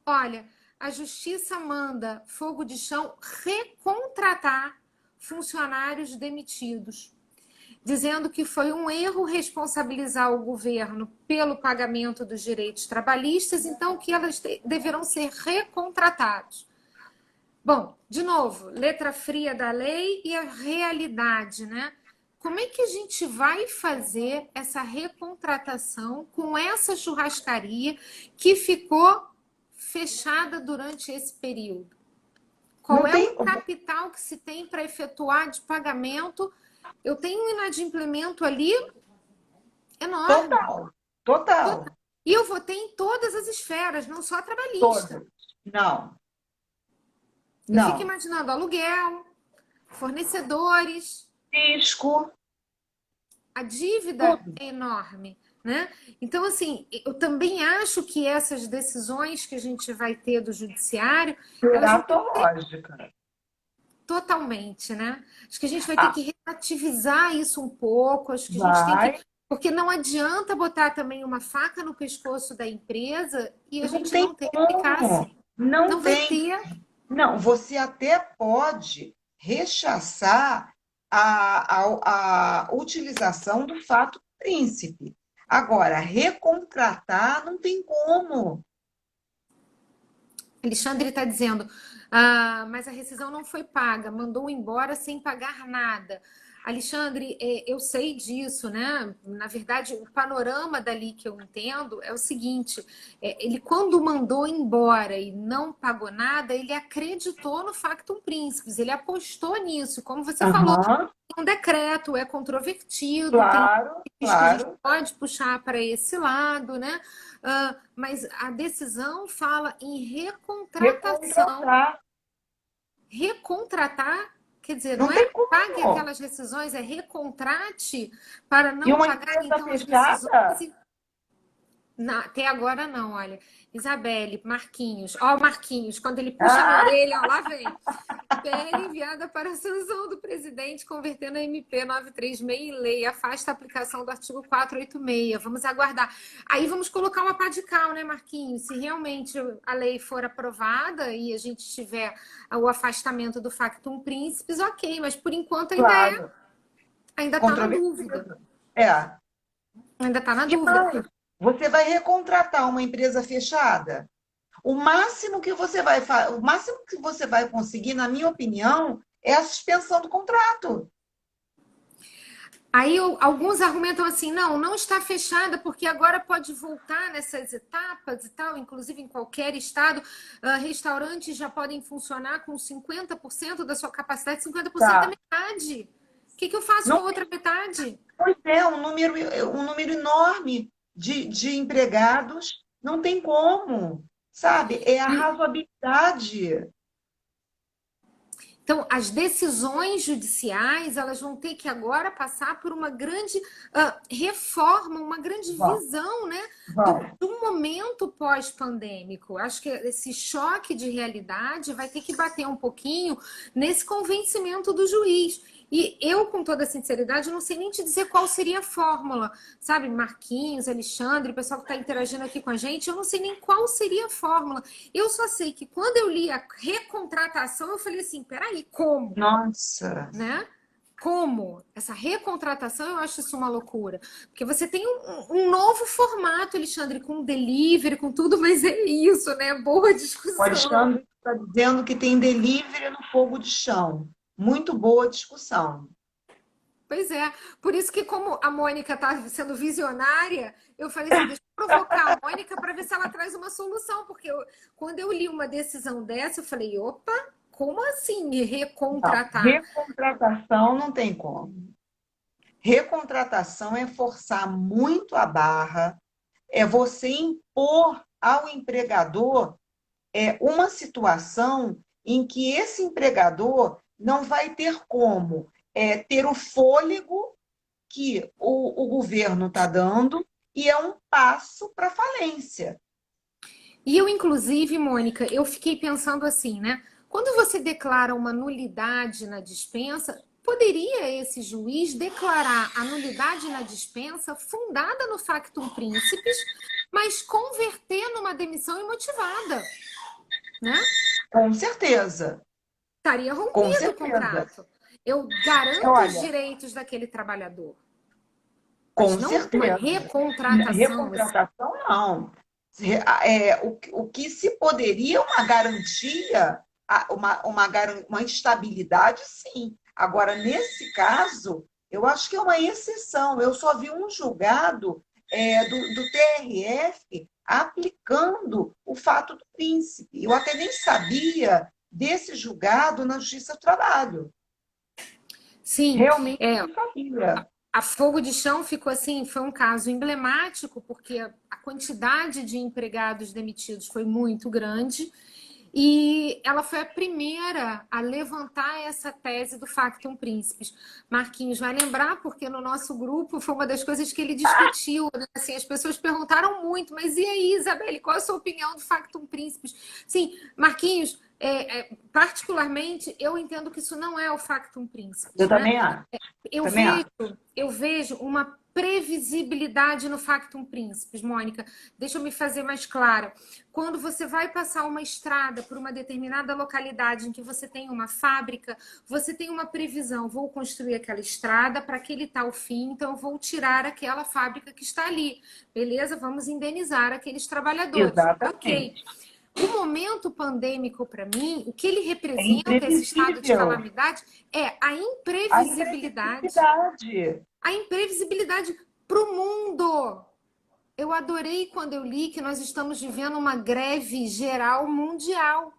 Olha, a Justiça manda Fogo de Chão recontratar funcionários demitidos, dizendo que foi um erro responsabilizar o governo pelo pagamento dos direitos trabalhistas, então que elas deverão ser recontratados. Bom, de novo, letra fria da lei e a realidade, né? Como é que a gente vai fazer essa recontratação com essa churrascaria que ficou fechada durante esse período? Qual Não é tem. o capital que se tem para efetuar de pagamento? Eu tenho um inadimplemento ali enorme. Total. Total. E eu vou ter em todas as esferas, não só trabalhista. Todas. Não. Eu fico Não. imaginando aluguel, fornecedores, Fisco. a dívida Tudo. é enorme, né? Então, assim, eu também acho que essas decisões que a gente vai ter do judiciário, elas vão ter Teratológica. totalmente, né? Acho que a gente vai ter Ah, que relativizar isso um pouco, acho que a gente tem que. vai. Porque não adianta botar também uma faca no pescoço da empresa e a Não gente tem não ter eficácia. como. Não Não vai tem. ter. Não, você até pode rechaçar a utilização do fato príncipe. Agora, recontratar não tem como. Alexandre está dizendo, mas a rescisão não foi paga, mandou embora sem pagar nada. Alexandre, eu sei disso, né? Na verdade, o panorama dali que eu entendo é o seguinte: ele, quando mandou embora e não pagou nada, ele acreditou no factum principis, ele apostou nisso. Como você falou, Aham, um decreto é controvertido, tem claro, que a gente claro. pode puxar para esse lado, né? Mas a decisão fala em recontratação. Recontratar. Recontratar, quer dizer, não Não é tem pague como. aquelas rescisões, é recontrate para E não uma pagar empresa então as rescisões fechada? até agora não, olha. Isabelle, Marquinhos, ó, Marquinhos, quando ele puxa na Ah, orelha, ó, lá vem. PL enviada para a sanção do presidente, convertendo a MP 936 em lei, afasta a aplicação do artigo 486. Vamos aguardar. Aí vamos colocar uma pá de cal, né, Marquinhos? Se realmente a lei for aprovada e a gente tiver o afastamento do factum principis, ok, mas por enquanto claro, ainda está na dúvida. controvertido. É. Ainda está na E dúvida. mais, você vai recontratar uma empresa fechada? O máximo que você vai conseguir, na minha opinião, é a suspensão do contrato. Aí alguns argumentam assim, não está fechada porque agora pode voltar nessas etapas e tal, inclusive em qualquer estado, restaurantes já podem funcionar com 50% da sua capacidade, 50% é Tá. metade. O que eu faço com Não a outra metade? Pois é, um número enorme de empregados, não tem como, sabe? É a E, razoabilidade. então, as decisões judiciais, elas vão ter que agora passar por uma grande reforma, uma grande Vão, visão, né, vão. do momento pós-pandêmico. Acho que esse choque de realidade vai ter que bater um pouquinho nesse convencimento do juiz. E eu, com toda sinceridade, não sei nem te dizer qual seria a fórmula, sabe? Marquinhos, Alexandre, o pessoal que está interagindo aqui com a gente, eu não sei nem qual seria a fórmula. Eu só sei que quando eu li a recontratação, eu falei assim, peraí, como? Nossa, Né? Como? Essa recontratação, eu acho isso uma loucura. Porque você tem um novo formato, Alexandre, com delivery, com tudo, mas é isso, né? Boa o discussão. Alexandre está dizendo que tem delivery no fogo de chão. Muito boa discussão. Pois é, por isso que como a Mônica está sendo visionária, eu falei assim, deixa eu provocar a Mônica para ver se ela traz uma solução, porque quando eu li uma decisão dessa, eu falei, opa, como assim Não, recontratar? recontratação não tem como. Recontratação é forçar muito a barra, é você impor ao empregador uma situação em que esse empregador não vai ter como ter o fôlego que o governo está dando e é um passo para a falência. E eu, inclusive, Mônica, eu fiquei pensando assim, né? Quando você declara uma nulidade na dispensa, poderia esse juiz declarar a nulidade na dispensa fundada no factum principis, mas converter numa demissão imotivada, né? Com certeza, Estaria com rompido o certeza. contrato. Eu garanto os Olha, direitos daquele trabalhador, mas com não uma certeza. recontratação assim. Recontratação, não. O que se poderia uma garantia, uma estabilidade, sim. Agora, nesse caso, eu acho que é uma exceção. Eu só vi um julgado do TRF aplicando o fato do príncipe. Eu até nem sabia desse julgado na Justiça do Trabalho. Sim, Realmente é, não sabia. a Fogo de Chão ficou assim, foi um caso emblemático, porque a quantidade de empregados demitidos foi muito grande, e ela foi a primeira a levantar essa tese do factum principis. Marquinhos vai lembrar, porque no nosso grupo foi uma das coisas que ele discutiu, né? Assim, as pessoas perguntaram muito, mas e aí, Isabelle, qual é a sua opinião do factum principis? Sim, Marquinhos, particularmente, eu entendo que isso não é o factum Eu principis, né? também acho. Eu Também vejo, acho. eu vejo uma previsibilidade no factum principis, Mônica. Deixa eu me fazer mais clara. Quando você vai passar uma estrada por uma determinada localidade em que você tem uma fábrica, você tem uma previsão. Vou construir aquela estrada para aquele tal fim, então eu vou tirar aquela fábrica que está ali. Beleza? Vamos indenizar aqueles trabalhadores. Ok. Exatamente. O momento pandêmico, para mim, o que ele É representa, esse estado de imprevisível. calamidade, é a A imprevisibilidade. imprevisibilidade. A imprevisibilidade para o mundo. Eu adorei quando eu li que nós estamos vivendo uma greve geral mundial.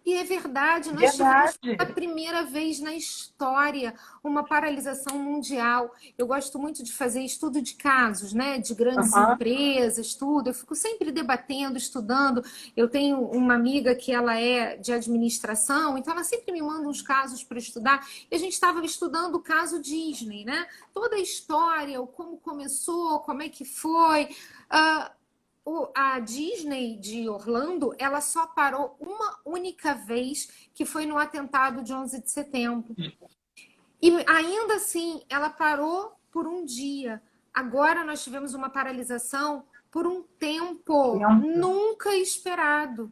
E é verdade, nós tivemos pela Verdade. primeira vez na história uma paralisação mundial. Eu gosto muito de fazer estudo de casos, né, de grandes Aham. empresas, tudo. Eu fico sempre debatendo, estudando. Eu tenho uma amiga que ela é de administração, então ela sempre me manda uns casos para estudar. E a gente estava estudando o caso Disney, né? Toda a história, o como começou, como é que foi. Uh, a Disney de Orlando, ela só parou uma única vez, que foi no atentado de 11 de setembro. E ainda assim, ela parou por um dia. Agora nós tivemos uma paralisação por um tempo Tempo. nunca esperado.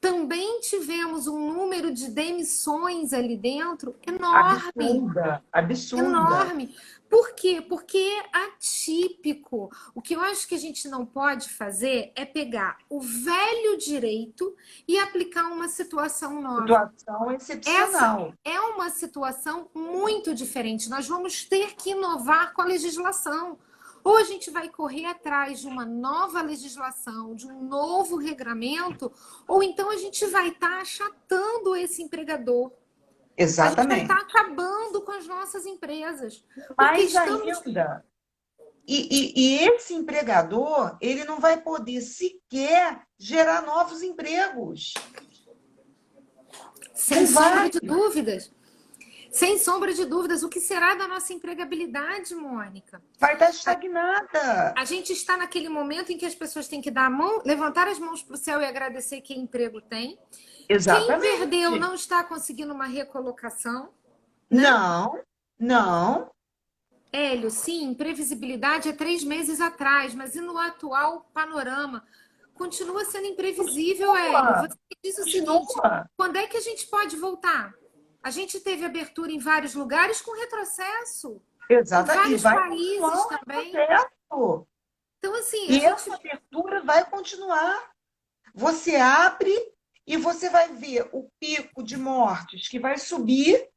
Também tivemos um número de demissões ali dentro enorme. Absurda. Absurda. Enorme. Por quê? Porque é atípico. O que eu acho que a gente não pode fazer é pegar o velho direito e aplicar uma situação nova. Situação Essa excepcional. é uma situação muito diferente. Nós vamos ter que inovar com a legislação. Ou a gente vai correr atrás de uma nova legislação, de um novo regramento, ou então a gente vai estar achatando esse empregador. A gente vai estar Exatamente. acabando com as nossas empresas, porque Mais estamos. ainda. E esse empregador, ele não vai poder sequer gerar novos empregos. Sem Não sombra vai. de dúvidas. Sem sombra de dúvidas, o que será da nossa empregabilidade, Mônica? Vai estar estagnada. A gente está naquele momento em que as pessoas têm que dar a mão, levantar as mãos para o céu e agradecer que emprego tem. Quem perdeu Exatamente. não está conseguindo uma recolocação, né? Não. Não, Hélio, sim, previsibilidade é 3 meses atrás, mas e no atual panorama? Continua sendo imprevisível, Hélio. continua, Você diz o seguinte: continua. quando é que a gente pode voltar? A gente teve abertura em vários lugares com retrocesso, em Exata, e vários vai continuar países o também. retrocesso. Então, assim, a E gente. essa abertura vai continuar. Você abre e você vai ver o pico de mortes que vai subir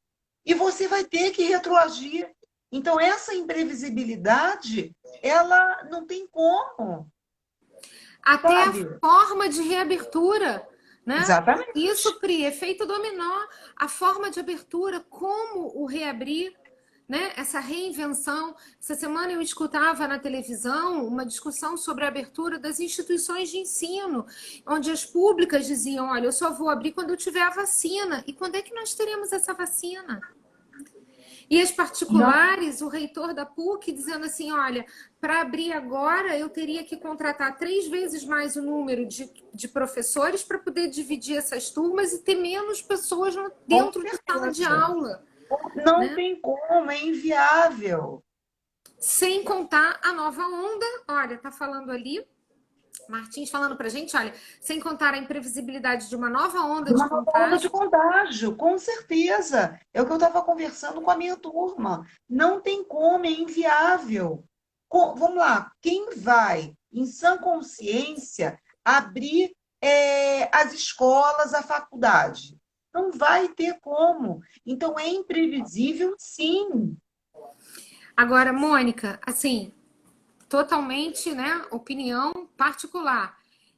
e você vai ter que retroagir. Então, essa imprevisibilidade, ela não tem como, Até a sabe? forma de reabertura, né? Exatamente. Isso, Pri, efeito dominó, a forma de abertura, como o reabrir, né? Essa reinvenção. Essa semana eu escutava na televisão uma discussão sobre a abertura das instituições de ensino, onde as públicas diziam: olha, eu só vou abrir quando eu tiver a vacina. E quando é que nós teremos essa vacina? E as Não, particulares, o reitor da PUC dizendo assim: olha, para abrir agora eu teria que contratar 3 vezes mais o número de professores para poder dividir essas turmas e ter menos pessoas com dentro de sala de certeza. aula, Não né? tem como, é inviável. Sem contar a nova onda. Olha, tá falando ali, Martins falando para gente, olha, sem contar a imprevisibilidade de uma nova onda De de uma nova onda de contágio. contágio, com certeza. É o que eu estava conversando com a minha turma. Não tem como, é inviável. Vamos lá, quem vai, em sã consciência, abrir as escolas, a faculdade? Não vai ter como. Então, é imprevisível, sim. Agora, Mônica, assim, totalmente, né, opinião particular.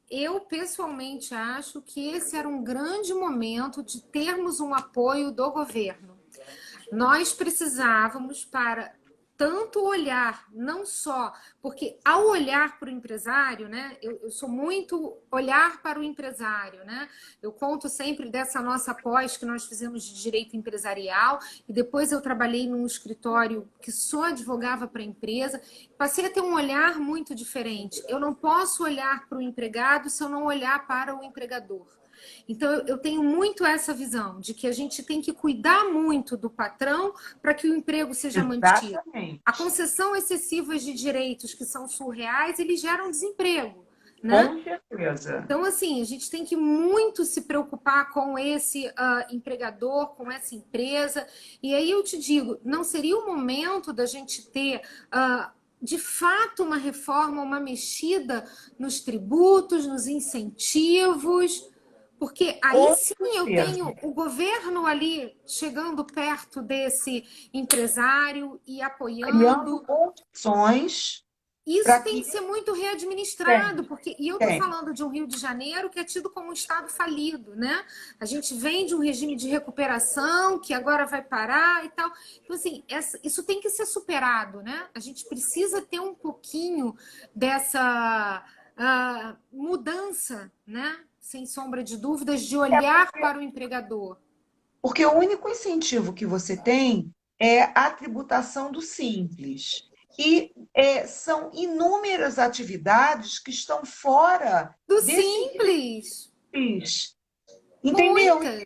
Eu pessoalmente acho que esse era um grande momento de termos um apoio do governo. Nós precisávamos para tanto olhar, não só, porque ao olhar para o empresário, né, eu sou muito olhar para o empresário, né? Eu conto sempre dessa nossa pós que nós fizemos de direito empresarial e depois eu trabalhei num escritório que só advogava para a empresa, passei a ter um olhar muito diferente. Eu não posso olhar para o empregado se eu não olhar para o empregador. Então, eu tenho muito essa visão de que a gente tem que cuidar muito do patrão para que o emprego seja mantido. A Exatamente. concessão excessiva de direitos que são surreais, eles geram desemprego, né? Com certeza. Então, assim, a gente tem que muito se preocupar com esse empregador, com essa empresa. E aí eu te digo, não seria o momento da gente ter de fato uma reforma, uma mexida nos tributos, nos incentivos, porque aí Com sim eu certeza. tenho o governo ali chegando perto desse empresário e Criando apoiando. condições para Isso tem que que ser muito tem, readministrado, porque e eu estou tem. falando de um Rio de Janeiro que é tido como um estado falido, né? A gente vem de um regime de recuperação que agora vai parar e tal. Então, assim, isso tem que ser superado, né? A gente precisa ter um pouquinho dessa mudança, né? Sem sombra de dúvidas, de olhar para o empregador. Porque o único incentivo que você tem é a tributação do simples. E são inúmeras atividades que estão fora Do desse simples, simples. Entendeu? muitas.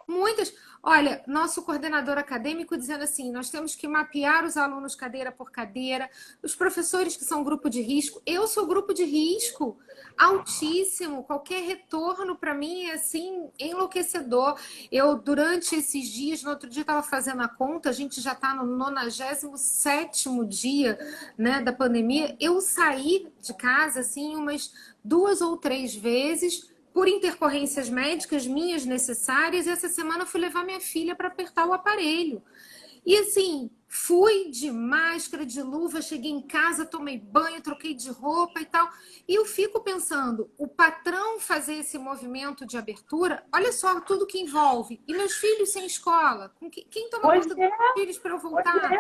Muitas. Olha, nosso coordenador acadêmico dizendo assim: nós temos que mapear os alunos cadeira por cadeira, os professores que são grupo de risco. Eu sou grupo de risco altíssimo. Qualquer retorno para mim é assim enlouquecedor. Eu, durante esses dias, no outro dia, estava fazendo a conta, a gente já está no 97º dia, né, da pandemia. Eu saí de casa assim umas 2 ou 3 vezes por intercorrências médicas minhas necessárias, e essa semana eu fui levar minha filha para apertar o aparelho. E assim, fui de máscara, de luva, cheguei em casa, tomei banho, troquei de roupa e tal. E eu fico pensando, o patrão fazer esse movimento de abertura, olha só tudo que envolve. E meus filhos sem escola, quem toma Pois conta dos é, filhos para eu pois voltar? é.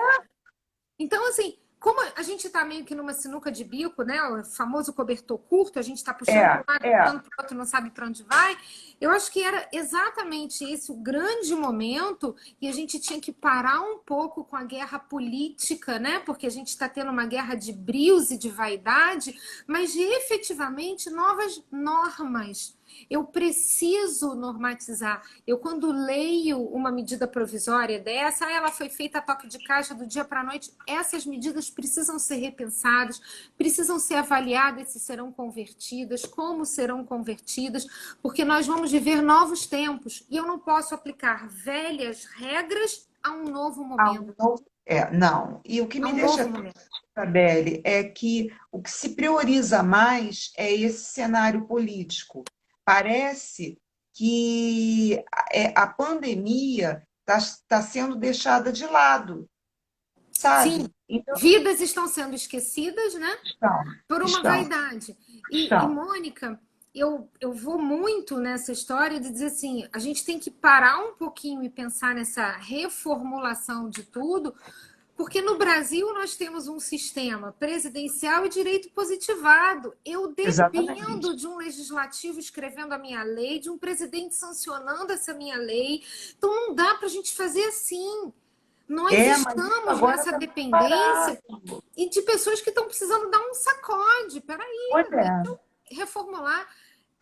Então, assim, como a gente está meio que numa sinuca de bico, né? O famoso cobertor curto, a gente está puxando para um lado, É. puxando para o outro, não sabe para onde vai. Eu acho que era exatamente esse o grande momento e a gente tinha que parar um pouco com a guerra política, né? Porque a gente está tendo uma guerra de brios e de vaidade, mas de efetivamente novas normas. Eu preciso normatizar. Eu, quando leio uma medida provisória dessa, ela foi feita a toque de caixa do dia para a noite. Essas medidas precisam ser repensadas, precisam ser avaliadas se serão convertidas, como serão convertidas, porque nós vamos viver novos tempos e eu não posso aplicar velhas regras a um novo momento. Não. E o que A me um deixa novo triste, momento. Isabelle, é que o que se prioriza mais é esse cenário político. Parece que a pandemia está sendo deixada de lado, Sim, sabe? Então, vidas estão sendo esquecidas, né? estão, Por uma estão, vaidade. E estão. Mônica, eu vou muito nessa história de dizer assim, a gente tem que parar um pouquinho e pensar nessa reformulação de tudo, porque no Brasil nós temos um sistema presidencial e direito positivado. Eu Exatamente. dependo de um legislativo escrevendo a minha lei, de um presidente sancionando essa minha lei. Então não dá para a gente fazer assim. Nós Mas isso estamos agora nessa está muito parado. dependência e de pessoas que estão precisando dar um sacode. Pois Peraí, é. deixa eu reformular.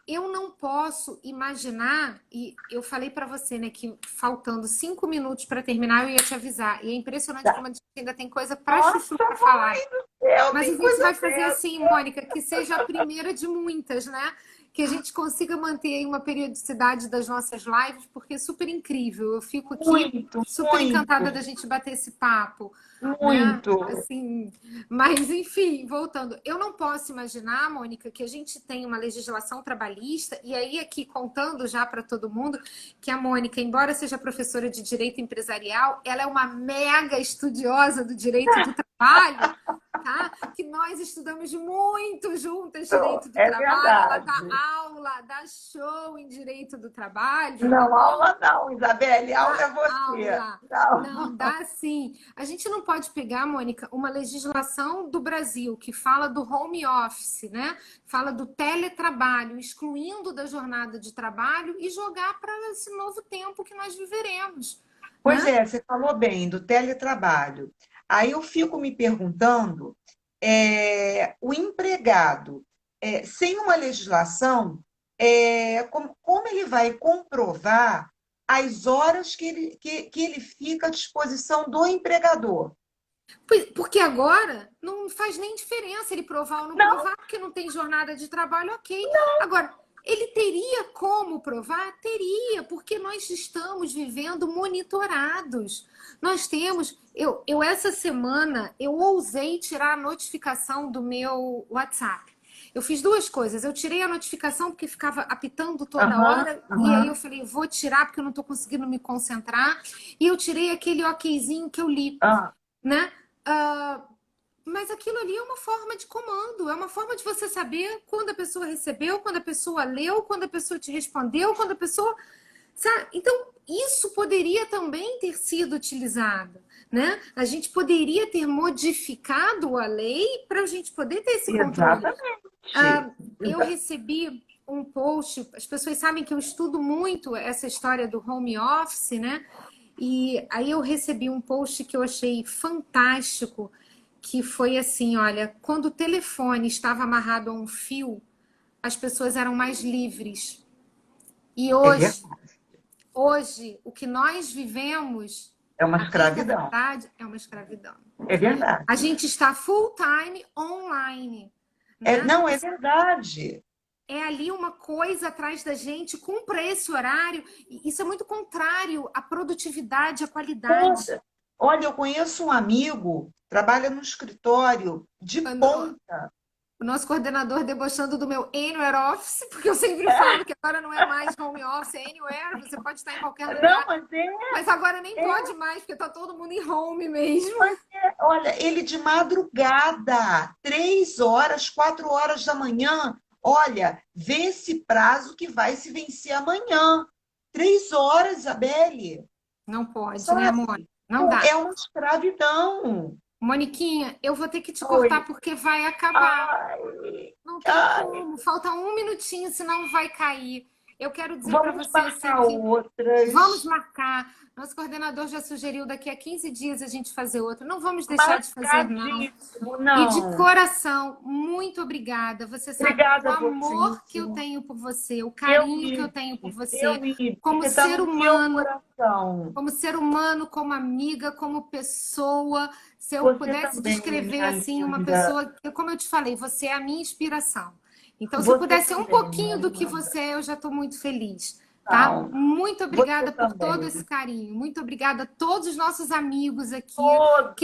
Eu não posso imaginar, e eu falei para você, né, que faltando 5 minutos para terminar, eu ia te avisar. E é impressionante como a gente ainda tem coisa para chuchu Nossa, para falar. mãe do céu, Mas a tem gente coisa vai fazer dessa. assim, Mônica, que seja a primeira de muitas, né? Que a gente consiga manter aí uma periodicidade das nossas lives, porque é super incrível. Eu fico aqui Muito, super encantada da muito, gente bater esse papo, né? muito. Assim, mas enfim, voltando, eu não posso imaginar, Mônica, que a gente tem uma legislação trabalhista, e aí aqui contando já para todo mundo que a Mônica, embora seja professora de direito empresarial, ela é uma mega estudiosa do direito do trabalho, tá? Que nós estudamos muito juntas direito do É trabalho, ela dá verdade. aula, dá show em direito do trabalho, tá Não, bom? aula não, Isabelle, aula Dá é você. aula. Não, Não. dá sim. A gente não pode pegar, Mônica, uma legislação do Brasil que fala do home office, né? Fala do teletrabalho, excluindo da jornada de trabalho e jogar para esse novo tempo que nós viveremos, Pois né? é, você falou bem do teletrabalho. Aí eu fico me perguntando, o empregado, sem uma legislação, como ele vai comprovar as horas que ele fica à disposição do empregador? Porque agora não faz nem diferença ele provar ou não Não, provar, porque não tem jornada de trabalho, ok. Agora, ele teria como provar? Teria, porque nós estamos vivendo monitorados. Nós temos. Eu essa semana eu ousei tirar a notificação do meu WhatsApp. Eu fiz duas coisas. Eu tirei a notificação porque ficava apitando toda aham, hora. E aí eu aham, falei, vou tirar porque eu não estou conseguindo me concentrar. E eu tirei aquele okzinho que eu li, ah, né? Ah, mas aquilo ali é uma forma de comando, é uma forma de você saber quando a pessoa recebeu, quando a pessoa leu, quando a pessoa te respondeu, quando a pessoa. Sabe? Então, isso poderia também ter sido utilizado, né? A gente poderia ter modificado a lei para a gente poder ter esse controle. exatamente. Eu recebi um post, as pessoas sabem que eu estudo muito essa história do home office, né? E aí eu recebi um post que eu achei fantástico, que foi assim, olha, quando o telefone estava amarrado a um fio, as pessoas eram mais livres. E É verdade. hoje, o que nós vivemos, É uma a bem da escravidão. verdade, é uma escravidão. É verdade. A gente está full time online, né? Não, é verdade. É ali uma coisa atrás da gente, cumpra esse horário. E isso é muito contrário à produtividade, à qualidade. Toda. Olha, eu conheço um amigo, trabalha no escritório de ponta. O nosso coordenador debochando do meu anywhere office, porque eu sempre falo que agora não é mais home office, é anywhere, você pode estar em qualquer Não, lugar. mas Mas agora nem pode mais, porque está todo mundo em home mesmo. olha, ele de madrugada, 3 horas, 4 horas da manhã, olha, vê esse prazo que vai se vencer amanhã. 3 horas, Isabelle, Não pode, né, amor? sabe? Não dá. É uma escravidão. Moniquinha, eu vou ter que te Oi. cortar porque vai acabar. Ai, Não tem ai, como. Falta um minutinho, senão vai cair. Eu quero dizer para Vamos você assim marcar que vamos outras. marcar. Nosso coordenador já sugeriu daqui a 15 dias a gente fazer outro. Não vamos deixar de fazer, não. Marcadíssimo, E de não. coração, muito obrigada. Você sabe o Obrigada a amor que eu você. tenho por você, o Eu carinho que eu vi, tenho por eu você, vi. como Você está ser no meu humano, coração. como amiga, como pessoa. Se eu Você pudesse também, descrever minha assim uma linda. pessoa, como eu te falei, você é a minha inspiração. Então, se eu Você pudesse ser um também, minha pouquinho do que linda. você é, eu já estou muito feliz, tá? Não. Muito Você obrigada por todo esse também. carinho. Muito obrigada a todos os nossos amigos aqui. Todos.